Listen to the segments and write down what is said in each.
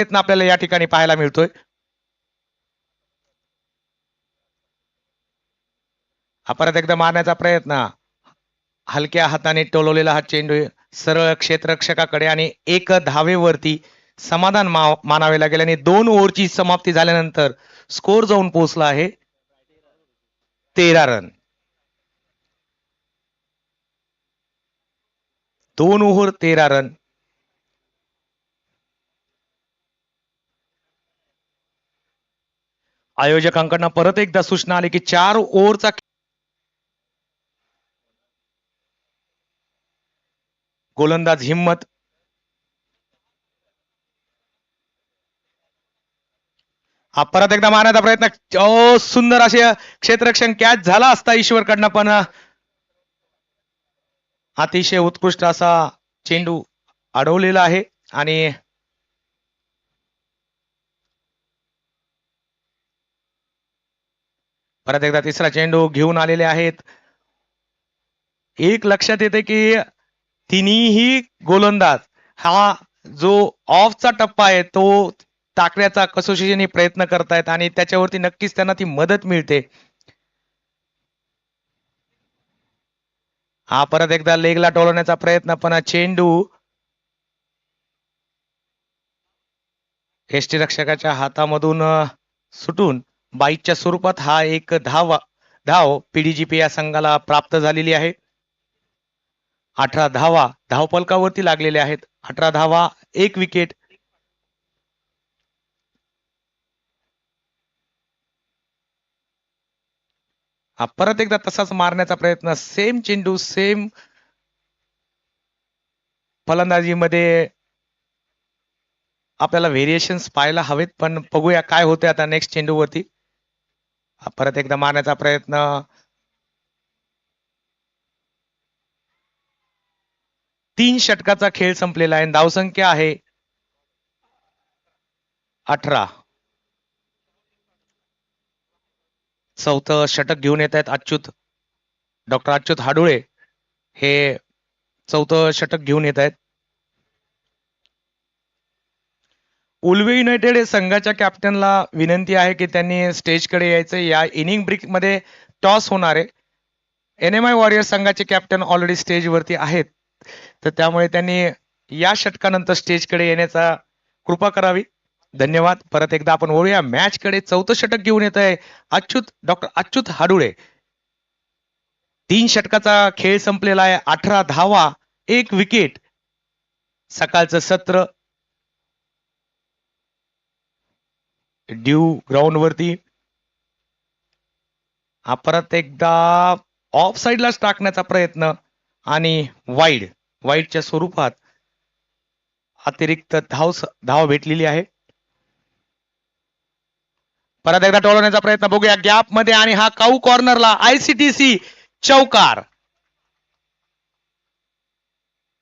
प्रयत्न आपल्याला या ठिकाणी पाहायला मिळतोय. परत एकदा मारण्याचा प्रयत्न, हलक्या हाताने टोलवलेला हा चेंडू सरळ क्षेत्ररक्षकाकडे आणि एक धावेवरती समाधान मानावे लागेल आणि 2 ओव्हरची समाप्ती झाल्यानंतर स्कोर जाऊन पोहोचला आहे 13 रन. 2 over 13 run. आयोजकांकडून परत एकदा सूचना आली की 4 ओव्हरचा गोलंदाज हिम्मत परत एकदा मारण्याचा प्रयत्न, सुंदर असे क्षेत्ररक्षण कॅच झाला असता ईश्वरकडनं, पण अतिशय उत्कृष्ट असा चेंडू अडवलेला आहे आणि परत एकदा तिसरा चेंडू घेऊन आलेले आहेत. एक लक्षात येते की तिन्ही गोलंदाज हा जो ऑफचा टप्पा आहे तो टाकण्याचा कसोशीने प्रयत्न करतायत आणि त्याच्यावरती नक्कीच त्यांना ती मदत मिळते. परत एकदा लेगला टोलवण्याचा प्रयत्न, पण चेंडू यष्टीरक्षकाच्या हातामधून सुटून बाईकच्या स्वरूपात हा एक धाव पीडीजीपी या संघाला प्राप्त झालेली आहे. 18 धावा धावपलकावरती लागलेल्या आहेत. 18 धावा, 1 विकेट. परत एकदा तसाच मारण्याचा प्रयत्न, सेम चेंडू सेम फलंदाजीमध्ये आपल्याला व्हेरिएशन्स पाहायला हवेत, पण बघूया काय होते आता नेक्स्ट चेंडूवरती. परत एकदा मारण्याचा प्रयत्न, 3 षटकाचा खेळ संपलेला आहे. धावसंख्या आहे 18. चौथं षटक घेऊन येत आहेत डॉक्टर अच्युत हाडुळे हे चौथं षटक घेऊन येत आहेत. उल्वे युनायटेड संघाच्या कॅप्टनला विनंती आहे की त्यांनी स्टेजकडे यायचं. या इनिंग ब्रेक मध्ये टॉस होणार आहे. NMI वॉरियर संघाचे कॅप्टन ऑलरेडी स्टेजवरती आहेत, तर त्यामुळे त्यांनी या षटकानंतर स्टेजकडे येण्याचा कृपा करावी. धन्यवाद. परत एकदा आपण वळूया मॅचकडे. चौथं षटक घेऊन येत आहे डॉक्टर अच्युत हाडुळे. 3 षटकाचा खेळ संपलेला आहे. 18 धावा, 1 विकेट. सकाळचं सत्र ड्यू ग्राउंड वरती परत एकदा ऑफ साईडलाच टाकण्याचा प्रयत्न आणि वाईडच्या स्वरूपात अतिरिक्त धाव भेटलेली आहे. परत एकदा टोलवण्याचा प्रयत्न, बघूया गॅप मध्ये आणि हा काऊ कॉर्नरला आयसीटीसी चौकार.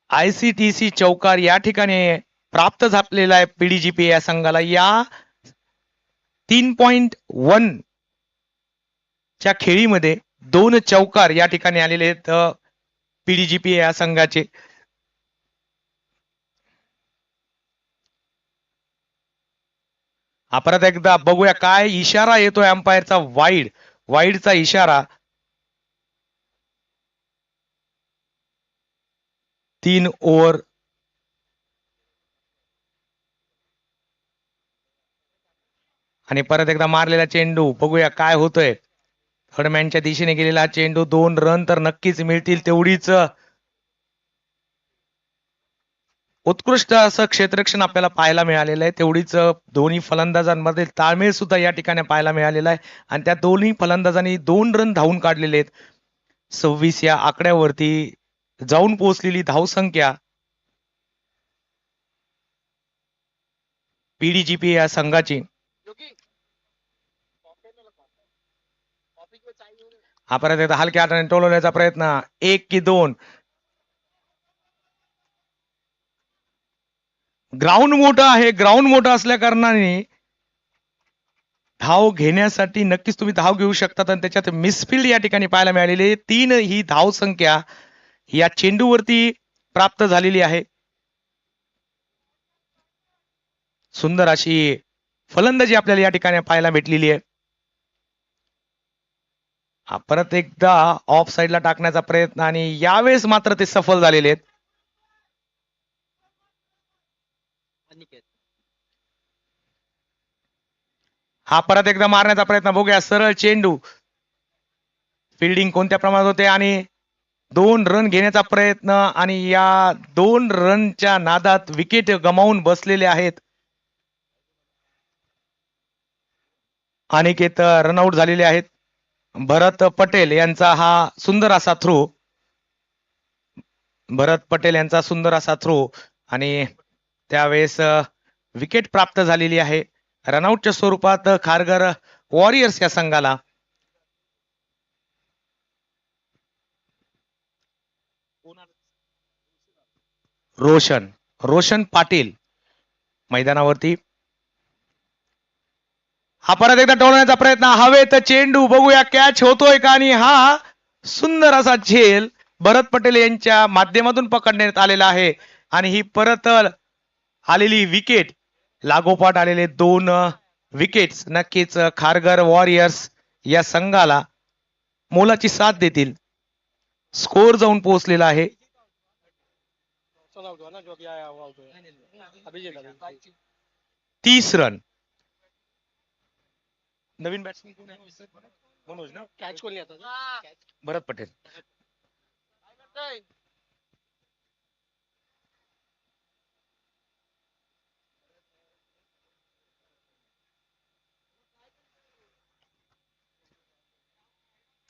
आयसीटीसी चौकार या ठिकाणी प्राप्त झालेला आहे पीडीजीपी या संघाला. या 3.1 च्या खेळीमध्ये 2 चौकार या ठिकाणी आलेले आहेत पीडीजीपी या संघाचे. परत एकदा बघूया काय इशारा येतोय अंपायरचा. वाईडचा इशारा. 3 ओव्हर आणि परत एकदा मारलेला चेंडू, बघूया काय होतंय. थर्डमॅनच्या दिशेने गेलेला चेंडू. 2 रन तर नक्कीच मिळतील. तेवढीच उत्कृष्ट असं क्षेत्ररक्षण आपल्याला पाहायला मिळालेलं आहे. तेवढीच दोन्ही फलंदाजांमध्ये ताळमेळ सुद्धा या ठिकाणी पाहायला मिळालेला आहे आणि त्या दोन्ही फलंदाजांनी 2 रन धावून काढलेले आहेत. 26 या आकड्यावरती जाऊन पोहोचलेली धावसंख्या पीडीजीपी या संघाची. परत एकदा हलक्या हाताने टोलवण्याचा प्रयत्न, 1 की 2. ग्राउंड मोठं आहे. ग्राउंड मोठं असल्या कारणाने धाव घेण्यासाठी नक्कीच तुम्ही धाव घेऊ शकतात आणि त्याच्यात मिसफिल्ड या ठिकाणी पाहायला मिळालेली. 3 ही धाव संख्या या चेंडूवरती प्राप्त झालेली आहे. सुंदर अशी फलंदाजी आपल्याला या ठिकाणी पाहायला भेटलेली आहे. परत एकदा ऑफ साईडला टाकण्याचा प्रयत्न आणि यावेळेस मात्र ते सफल झालेले आहेत. हा परत एकदा मारण्याचा प्रयत्न बघूया. सरळ चेंडू, फिल्डिंग कोणत्या प्रमाणात होते आणि 2 रन घेण्याचा प्रयत्न आणि या 2 रनच्या नादात विकेट गमावून बसलेले आहेत. अनिकेत रनआउट झालेले आहेत. भरत पटेल यांचा हा सुंदर असा थ्रो, भरत पटेल यांचा सुंदर असा थ्रो आणि त्यावेळेस विकेट प्राप्त झालेली आहे. रनआउटच्या स्वरूपात खारघर वॉरियर्स या संघाला. रोशन पाटील मैदानावरती. हा परत एकदा टोलण्याचा प्रयत्न, हवेत चेंडू, बघूया कॅच होतोय का आणि हा सुंदर असा झेल भरत पटेल यांच्या माध्यमातून पकडण्यात आलेला आहे आणि ही परत आलेली विकेट, लागोपाठ आलेले 2 विकेट्स नक्कीच खारघर वॉरियर्स या संघाला मोलाची साथ देतील. स्कोर जाऊन पोहोचलेला आहे 30 रन. नवीन बॅट्समन कोण आहे? मनोज ना? कॅच कोण घेतात? भरत पटेल.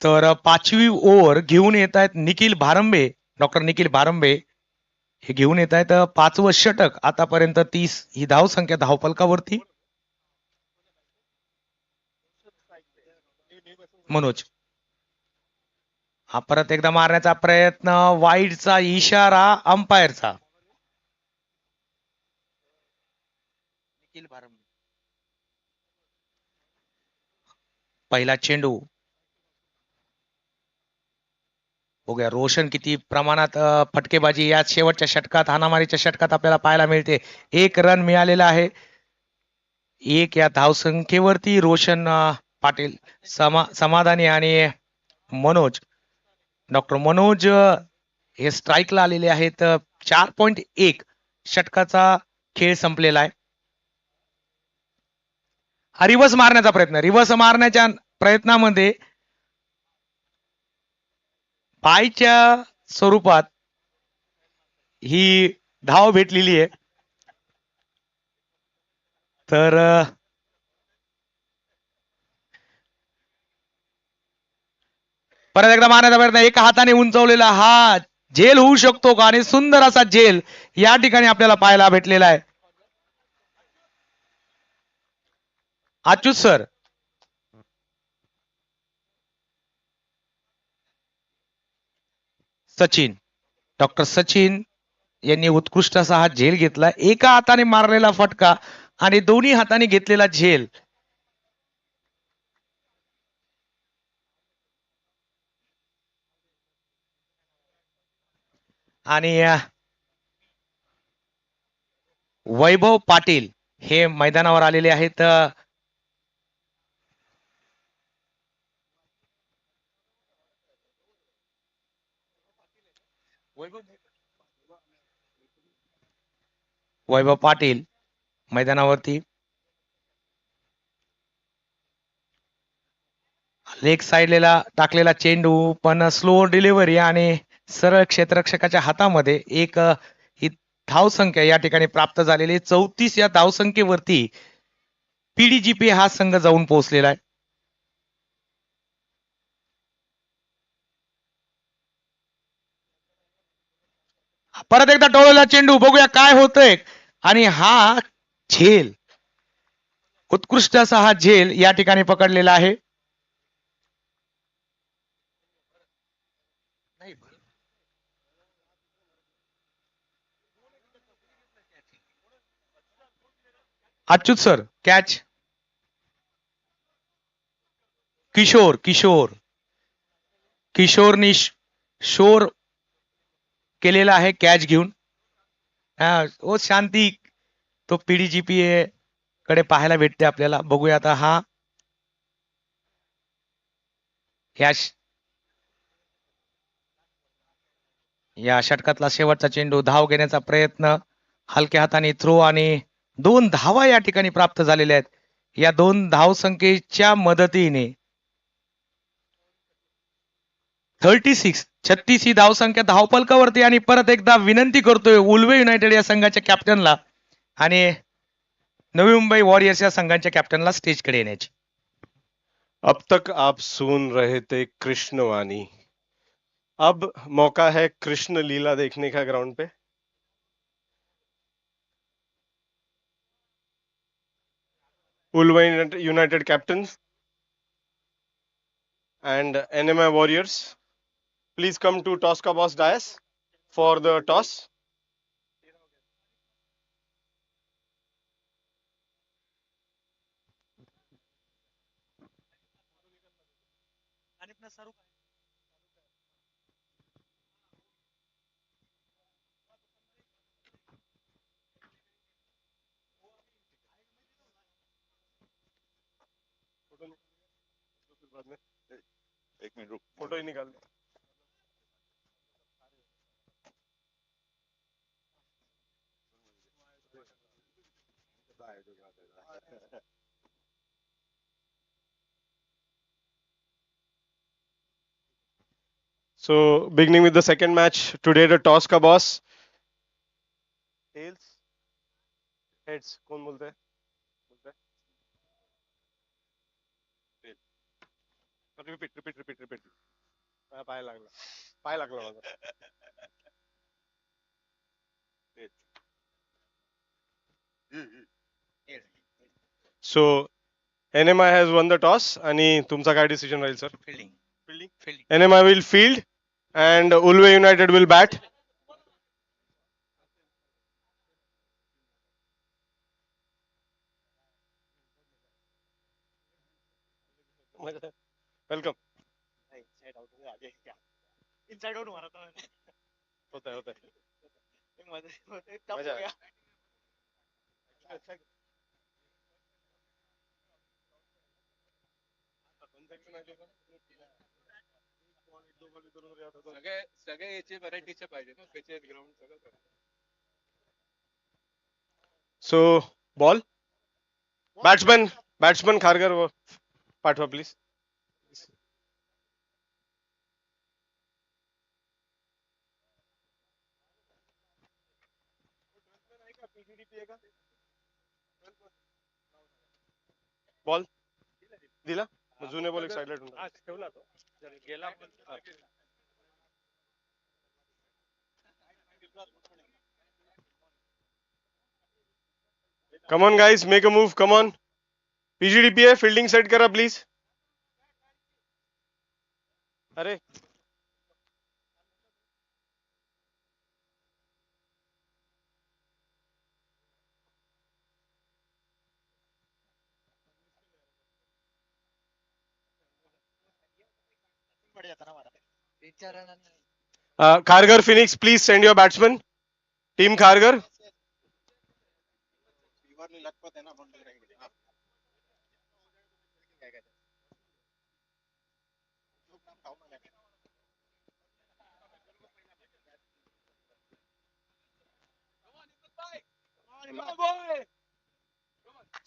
तर 5वी ओव्हर घेऊन येत आहेत निखिल भारंबे, डॉक्टर निखिल भारंबे हे घेऊन येत आहेत 5वं षटक. आतापर्यंत 30 ही धाव संख्या धावफलकावरती. मनोज. हा परत एकदा मारण्याचा प्रयत्न, वाईडचा इशारा अंपायरचा. निखिल भारंबे. पहिला चेंडू, बघूया रोशन किती प्रमाणात फटकेबाजी या शेवटच्या षटकात, हाणामारीच्या षटकात आपल्याला पाहायला मिळते. 1 रन मिळालेला आहे. 1 या धावसंख्येवरती रोशन पाटील समाधानी आणि मनोज, डॉक्टर मनोज हे स्ट्राईकला आलेले आहेत. 4.1 षटकाचा खेळ संपलेला आहे. हा रिव्हर्स मारण्याचा प्रयत्न, रिव्हर्स मारण्याच्या प्रयत्नामध्ये पायच्या स्वरूपात ही धाव भेटलेली आहे. तर परत एकदा मारण्याचा प्रयत्न, एका हाताने उंचवलेला हा झेल होऊ शकतो का आणि सुंदर असा झेल या ठिकाणी आपल्याला पाहायला भेटलेला आहे. अच्युत सर. सचिन, डॉक्टर सचिन यांनी उत्कृष्ट असा हा झेल घेतला. एका हाताने मारलेला फटका आणि दोन्ही हाताने घेतलेला झेल. आणि वैभव पाटील हे मैदानावर आलेले आहेत. वैभव पाटील मैदानावरती. लेग साइडला टाकलेला चेंडू, पण स्लो डिलिव्हरी आणि सरळ क्षेत्ररक्षकाच्या हातामध्ये. एक ही धावसंख्या या ठिकाणी प्राप्त झालेली. 34 या धावसंख्येवरती पीडीजीपी हा संघ जाऊन पोहोचलेला आहे. परत एकदा टोळलेला चेंडू, बघूया काय होतंय आणि हा झेल, उत्कृष्ट असा हा झेल या ठिकाणी पकडलेला आहे. Achyut sir catch. किशोरनी शोर केलेला आहे कॅच घेऊन. ओ शांती, तो पीडीजीपी कडे पाहायला भेटते आपल्याला. बघूया आता हा या षटकातला शेवटचा चेंडू, धाव घेण्याचा प्रयत्न, हलक्या हाताने थ्रो आणि 2 धावा या ठिकाणी प्राप्त झालेल्या आहेत. या 2 धावसंख्येच्या मदतीने 36 ही धावसंख्या धावपलकावरती. आणि परत एकदा विनंती करतोय उल्वे युनायटेड या संघाच्या कॅप्टनला आणि नवी मुंबई वॉरियर्स या संघाच्या कॅप्टनला स्टेजकडे येण्याची. अब तक आप सुन रहे थे कृष्णवाणी, अब मौका है कृष्ण लीला देखने का ground pay. Uvula United captain and NMI Warriors, please come to Toss Ka Boss dais for the toss. एक मिनट रुक, फोटो ही निकाल. So beginning with the second match today, the toss ka boss. Tails, heads, कौन बोलता है? Repeat. पाय लागला माझा. So NMI has won the toss आणि तुमचा काय डिसिजन राहील sir? Fielding. NMI will field and Ulve United will bat. Welcome. Inside out मारा था मैंने. होता है. टफ हो गया. सगळे याचे व्हरायटीचे पाहिजे ना, त्याचे ग्राउंड सगळं. So ball. Batsman खारगर पाठवा प्लीज. बॉल दिला. जुने बॉल एक साइडला ठेवला तो. गेला. Come on guys, make a move. Come on. PGDPA fielding set करा please. अरे पड़ जाता ना हमारा. 3-4 run. Khargar Phoenix, please send your batsman. Team Khargar. Lakhpat है ना अपन लोग रहेंगे. क्या कहते हैं.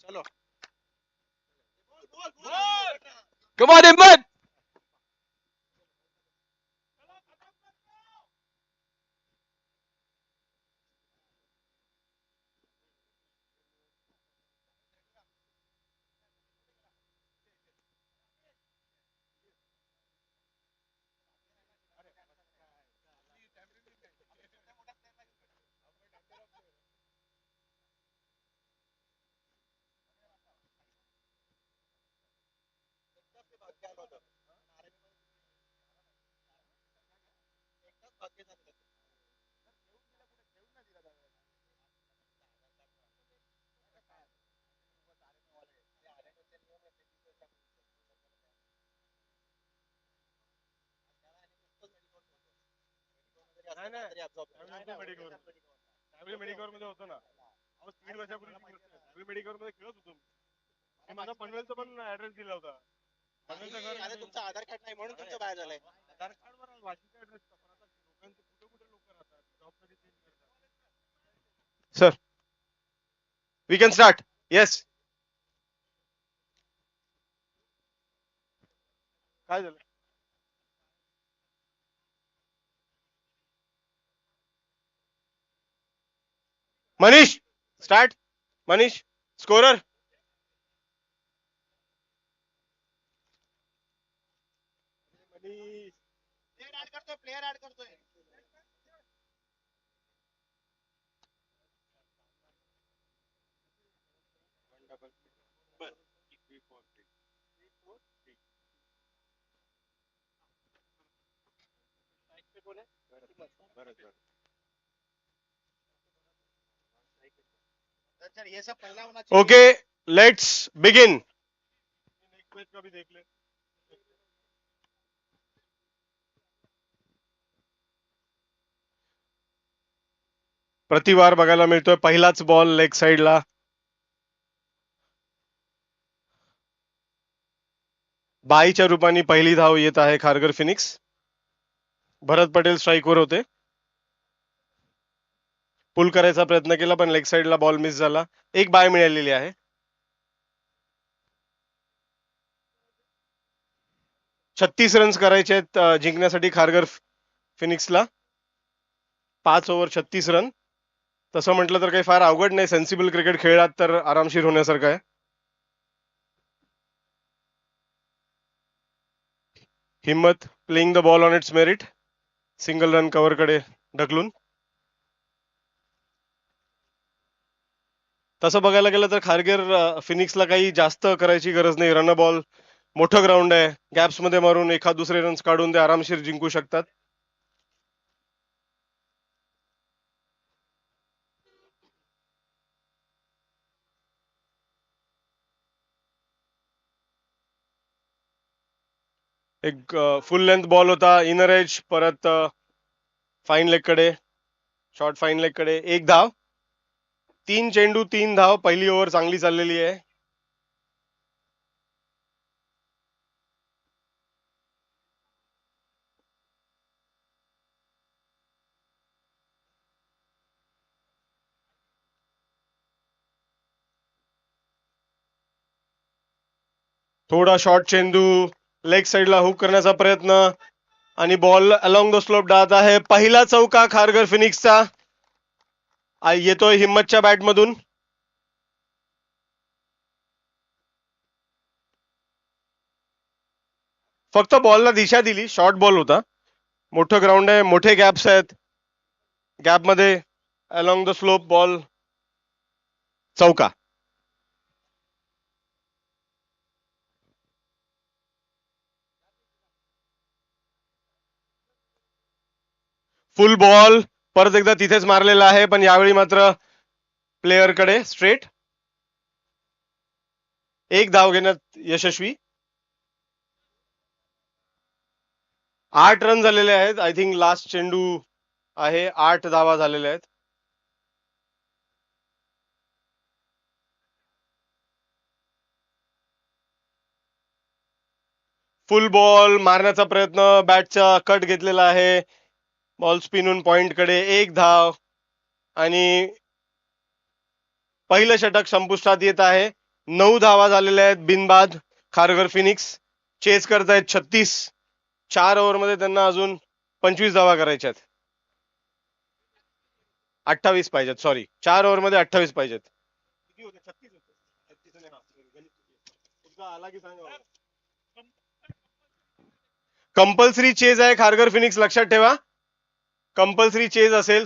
चलो. Come on, Ahmed! Family Medicover मध्ये होतो ना. स्पीड वर्षापूर्वी मेडिकल मध्ये खेळत होतो मी. माझा पनवेलचा पण ऍड्रेस दिला होता. पनवेलचं घर अरे तुमचं आधार कार्ड नाही म्हणून तुमचं बाहेर झालंय. आधार कार्ड वर वाशीचा ऍड्रेस पण आता लोकांचे कुठे कुठे लोक राहतात जॉब साठी चेंज करतात. Sir we can start. Yes. काय झालं? Manish start. Manish scorer. Manish player add करतोय. सर ये सब पहला होना चाहिए. Okay let's begin. Next match का भी देख ले. प्रतिवार बघायला मिळतोय पहिलाच बॉल लेग साइडला. बाईच्या रूपाने पहिली धाव येत आहे खारघर फिनिक्स. भरत पटेल स्ट्राईकवर होते. पुल करायचा प्रयत्न केला पण लेग साइडला बॉल मिस झाला. एक बाय मिळालेली आहे. छत्तीस रन्स करायचे आहेत जिंकण्यासाठी खारघर फिनिक्सला. 5 over 36 run. तसं म्हटलं तर काही फार अवघड नाही. सेन्सिबल क्रिकेट खेळलात तर आरामशीर होण्यासारखं आहे. हिम्मत playing the ball on it's merit. Single run cover कडे ढकलून. तसं बघायला गेलं तर खारघर फिनिक्सला काही जास्त करायची गरज नाही. रन बॉल मोठं ग्राउंड आहे. गॅप्स मध्ये मारून एखाद दुसरे रन्स काढून ते आरामशीर जिंकू शकतात. एक फुल लेंथ बॉल होता. इनर एज परत फाईन लेग कडे. शॉर्ट फाईन लेग कडे. एक धाव. 3 चेंडू 3 धाव. पहिली ओव्हर चांगली चाललेली आहे. थोडा शॉर्ट चेंडू लेग साइडला हुक करण्याचा प्रयत्न आणि बॉल अलॉंग द स्लोप जात आहे. पहिला चौका खारघर फिनिक्सचा येतोय हिम्मतच्या बॅट मधून. फक्त बॉलला दिशा दिली. शॉर्ट बॉल होता. मोठं ग्राउंड आहे. मोठे गॅप्स आहेत. गॅप मध्ये अलॉंग द स्लोप बॉल चौका. फुल बॉल परत एकदा तिथेच मारलेला आहे पण यावेळी मात्र प्लेयर कडे स्ट्रेट. एक धाव घेण्यात यशस्वी. 8 रन झालेले आहेत. आय थिंक लास्ट चेंडू आहे. 8 धावा झालेल्या आहेत. फुल बॉल मारण्याचा प्रयत्न. बॅटचा कट घेतलेला आहे. बॉल स्पिनून पॉइंट कडे. एक धाव आणि पहिलं षटक संपुष्टात येत आहे. 9 धावा झालेल्या आहेत बिनबाद. खारघर फिनिक्स चेस करतायत 36. 4 ओव्हर मध्ये त्यांना अजून 25 धावा करायच्या आहेत. 28 पाहिजेत. सॉरी 4 ओव्हर मध्ये 28 पाहिजेत. कंपल्सरी चेज आहे खारघर फिनिक्स लक्षात ठेवा. कंपल्सरी चेज असेल.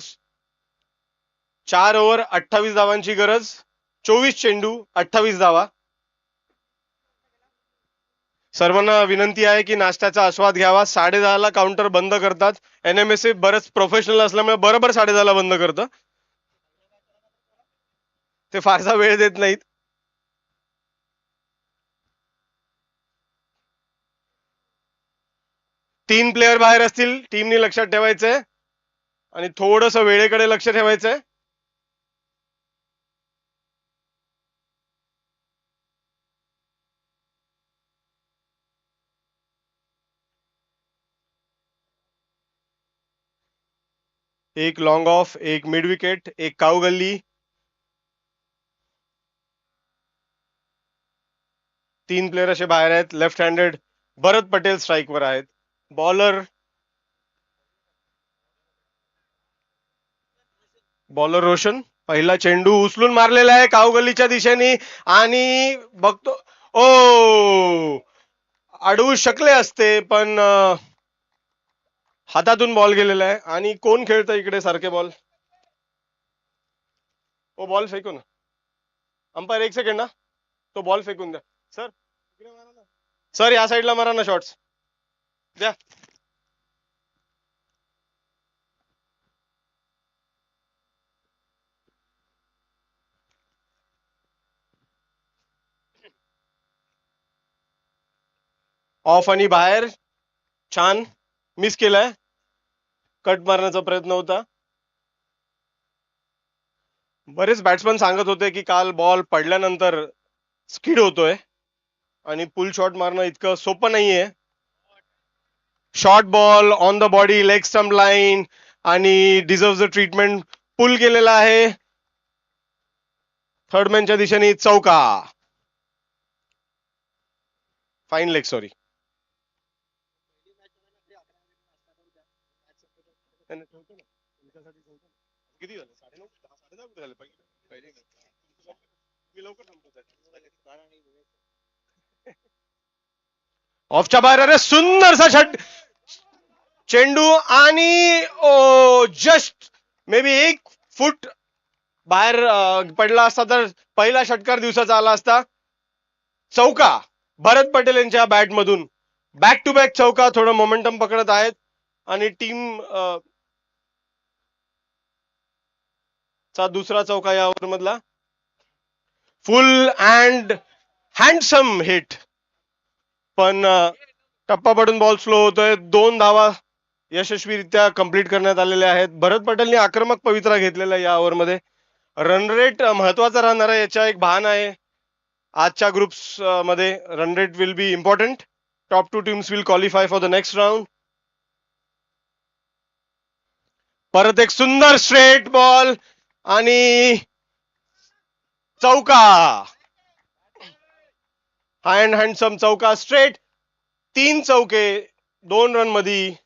4 ओव्हर 28 धावांची गरज. 24 चेंडू 28 धावा. सर्वांना विनंती आहे की नाश्त्याचा आस्वाद घ्यावा. 10:30 ला काउंटर बंद करतात. NMSA बरंच प्रोफेशनल असल्यामुळे बरोबर 10:30 ला बंद करतं. ते फारसा वेळ देत नाहीत. तीन प्लेयर बाहेर असतील. टीमनी लक्षात ठेवायचंय आणि थोडंसं वेळेकडे लक्ष ठेवायचंय. एक लॉंग ऑफ, एक मिड विकेट, एक काऊ गल्ली. 3 प्लेयर असे बाहेर आहेत. लेफ्ट हँडेड भरत पटेल स्ट्राईकवर आहेत. बॉलर रोशन. पहिला चेंडू उचलून मारलेला आहे काऊ गल्लीच्या दिशेने आणि बघतो ओ अडवू शकले असते पण हातातून बॉल गेलेला आहे. आणि कोण खेळतं इकडे सारखे बॉल? ओ बॉल फेकू ना अंपायर, 1 सेकंड ना, तो बॉल फेकून द्या. सर सर या साईडला मारा ना शॉट्स द्या. ऑफ आणि बाहेर. छान मिस केलाय. कट मारण्याचा प्रयत्न होता. बरेच बॅट्समन सांगत होते की काल बॉल पडल्यानंतर स्किड होतोय आणि पुल शॉट मारणं इतकं सोपं नाहीये. Short ball on the body, leg stump line आणि डिझर्व द ट्रीटमेंट. पुल केलेला आहे. थर्ड मॅनच्या दिशेने चौका. Fine leg, sorry. किती झाले? 9:30 10:30 कुठे झाले? पहिले मी लवकर संपवतो. ऑफच्या बाहेर. अरे सुंदरसा षट चेंडू आणि ओ जस्ट मे बी 1 फूट बाहेर पडला असता तर पहिला षटकार दिवसाचा आला असता. चौका भरत पटेल यांच्या बॅट मधून. बॅक टू बॅक चौका. थोडं मोमेंटम पकडत आहेत आणि टीम चा दुसरा चौका या ओव्हर मधला. फुल अँड हँडसम हिट पण टप्पा पडून बॉल स्लो होतोय. 2 धावा यशस्वीरित्या कंप्लीट करण्यात आलेल्या आहेत. भरत पटेलने आक्रमक पवित्रा घेतलेला या ओव्हरमध्ये. रन रेट महत्वाचा राहणार आहे. याच्या एक भान आहे आजच्या ग्रुप्स मध्ये. Run rate will be important. Top 2 teams will qualify for the next round. परत एक सुंदर स्ट्रेट बॉल आणि चौका. हाय हँडसम चौका स्ट्रेट. 3 चौके 2 रन मध्ये.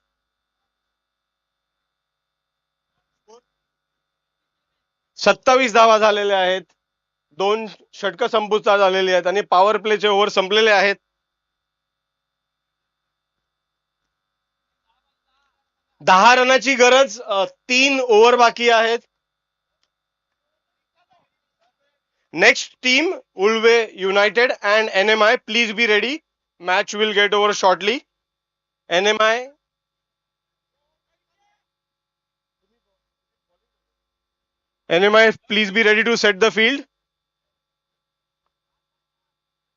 27 धावा झालेल्या आहेत. 2 षटकं संपुष्टात झालेली आहेत आणि पॉवर प्लेचे ओव्हर संपलेले आहेत. 10 रनाची गरज. 3 ओव्हर बाकी आहेत. Next team Ulwe united and NMI. Please be ready. Match will get over shortly. NMI please be ready to set the field.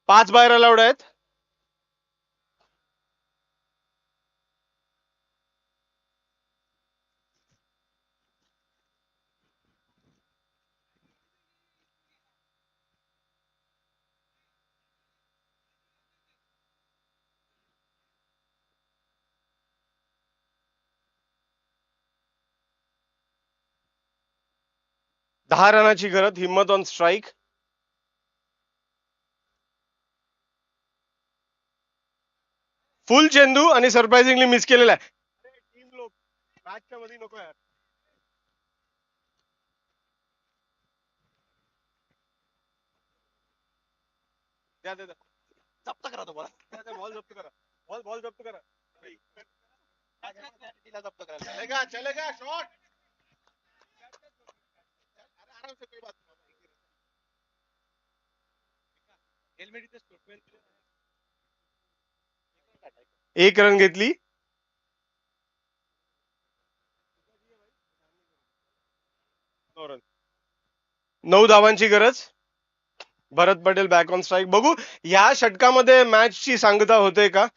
5 बाहेर अलाउड आहेत. दहा रनाची गरज. हिम्मत ऑन स्ट्राईक. फुल चेंडू आणि सरप्राइझिंगली मिस केलेला आहे. टीम लोक मॅचच्या मध्ये नको यार. द्या द्या द्या. जप्त करा तो बॉल. बॉल जप्त करा. बॉल जप्त करा. तिला जप्त करा. चलेगा शॉट. आराम से कोई बात नहीं. हेल्मेट इथे स्टोटमेंट 1 रन घेतली. रन. 9 धावांची गरज. भरत पटेल बॅक ऑन स्ट्राईक. बघू या षटकामध्ये मॅचची सांगता होते का?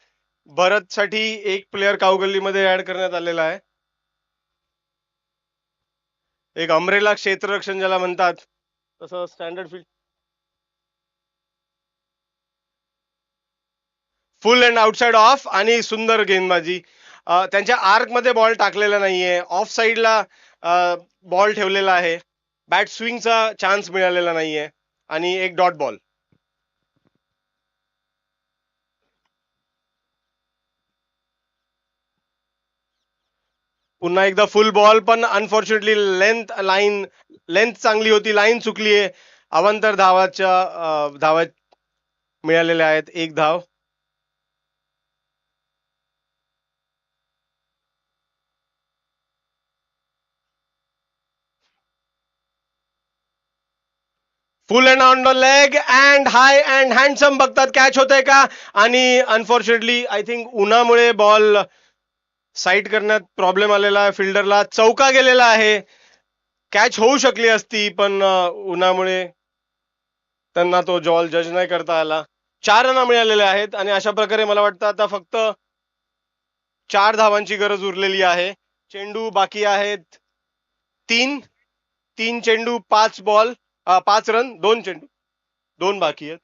भरत साठी 1 प्लेअर काऊगल्लीमध्ये ऍड करण्यात आलेला आहे. एक अमरेला क्षेत्ररक्षण ज्याला म्हणतात तसं standard field. Full and outside of आणि सुंदर गेंदबाजी त्यांच्या आर्क मध्ये बॉल टाकलेला नाहीये, ऑफ साईडला बॉल ठेवलेला आहे, बॅट स्विंगचा चान्स मिळालेला नाहीये आणि एक डॉट बॉल. पुन्हा एकदा फुल बॉल, पण अनफॉर्च्युनेटली लेंथ चांगली होती, लाईन चुकलीये. अवांतर धावा मिळालेल्या आहेत, एक धाव. फुल and on the leg and high and handsome बघतात कॅच होते का, आणि अनफॉर्च्युनेटली आय थिंक उन्हामुळे बॉल साईड करण्यात प्रॉब्लेम आलेला आहे फिल्डरला, चौका गेलेला आहे. कॅच होऊ शकली असती, पण उन्हामुळे त्यांना तो जॉल जज नाही करता आला. 4 रन मिळालेले आहेत आणि अशा प्रकारे मला वाटतं आता फक्त 4 धावांची गरज उरलेली आहे. चेंडू बाकी आहेत 3 चेंडू 5 रन, 2 चेंडू, 2 बाकी आहेत,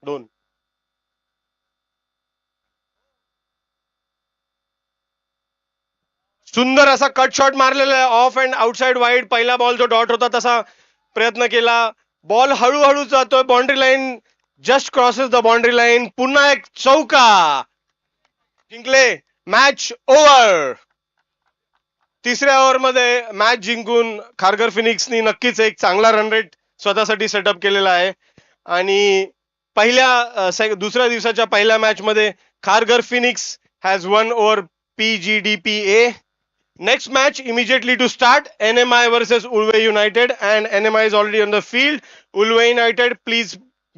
2. सुंदर असा कट शॉट मारलेला आहे, ऑफ अँड आउटसाइड वाईड. पहिला बॉल जो डॉट होता तसा प्रयत्न केला, बॉल हळूहळू जातोय, boundary line just crosses the boundary line. पुन्हा एक चौका, जिंकले, मॅच ओव्हर. तिसऱ्या ओव्हरमध्ये मॅच जिंकून खारघर फिनिक्सनी नक्कीच एक चांगला रन रेट स्वतःसाठी सेटअप केलेला आहे. आणि दुसऱ्या दिवसाच्या पहिल्या मॅच मध्ये Kharghar Phoenix has one over PGDPA. Next match immediately to start, NMI versus Ulve United, and NMI is already on the field. Ulve United, please